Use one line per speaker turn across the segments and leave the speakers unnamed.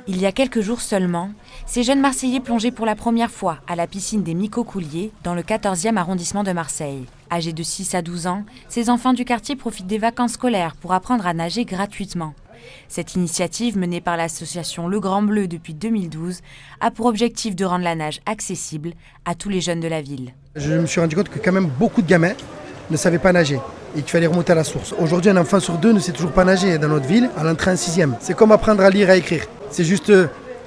Il y a quelques jours seulement, ces jeunes Marseillais plongeaient pour la première fois à la piscine des Micocouliers dans le 14e arrondissement de Marseille. Âgés de 6 à 12 ans, ces enfants du quartier profitent des vacances scolaires pour apprendre à nager gratuitement. Cette initiative, menée par l'association Le Grand Bleu depuis 2012, a pour objectif de rendre la nage accessible à tous les jeunes de la ville.
Je me suis rendu compte que quand même beaucoup de gamins ne savaient pas nager et qu'il fallait remonter à la source. Aujourd'hui, un enfant sur deux ne sait toujours pas nager dans notre ville à l'entrée en 6e. C'est comme apprendre à lire et à écrire. C'est juste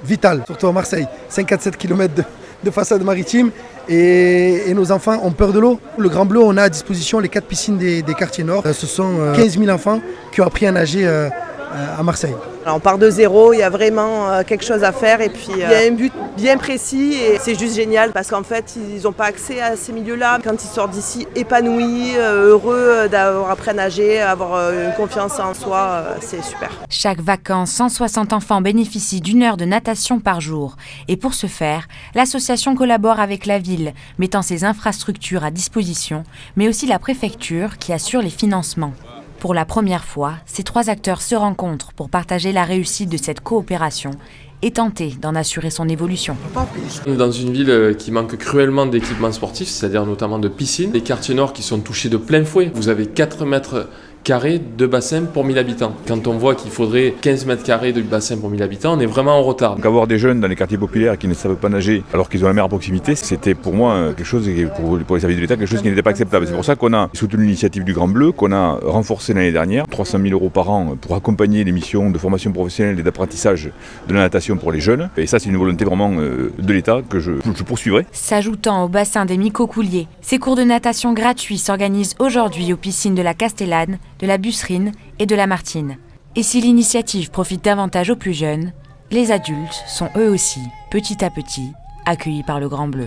vital, surtout à Marseille. 5 à 7 km de façade maritime et nos enfants ont peur de l'eau. Le Grand Bleu, on a à disposition les 4 piscines des quartiers nord. Ce sont 15 000 enfants qui ont appris à nager à Marseille.
Alors on part de zéro, il y a vraiment quelque chose à faire et puis il y a un but bien précis et c'est juste génial parce qu'en fait ils n'ont pas accès à ces milieux-là. Quand ils sortent d'ici épanouis, heureux d'avoir appris à nager, avoir une confiance en soi, c'est super.
Chaque vacances, 160 enfants bénéficient d'1 heure de natation par jour. Et pour ce faire, l'association collabore avec la ville, mettant ses infrastructures à disposition, mais aussi la préfecture qui assure les financements. Pour la première fois, ces 3 acteurs se rencontrent pour partager la réussite de cette coopération et tenter d'en assurer son évolution.
Dans une ville qui manque cruellement d'équipements sportifs, c'est-à-dire notamment de piscines, les quartiers nord qui sont touchés de plein fouet. Vous avez 4 mètres carrés de bassin pour 1000 habitants. Quand on voit qu'il faudrait 15 mètres carrés de bassin pour 1000 habitants, on est vraiment en retard.
Donc avoir des jeunes dans les quartiers populaires qui ne savent pas nager alors qu'ils ont la mer à proximité, c'était pour moi quelque chose, pour les services de l'État, quelque chose qui n'était pas acceptable. C'est pour ça qu'on a soutenu l'initiative du Grand Bleu, qu'on a renforcé l'année dernière, 300 000 € par an pour accompagner les missions de formation professionnelle et d'apprentissage de la natation pour les jeunes. Et ça, c'est une volonté vraiment de l'État que je poursuivrai.
S'ajoutant au bassin des Micocouliers, ces cours de natation gratuits s'organisent aujourd'hui aux piscines de la Castellane, de la Busserine et de la Martine. Et si l'initiative profite davantage aux plus jeunes, les adultes sont eux aussi, petit à petit, accueillis par le Grand Bleu.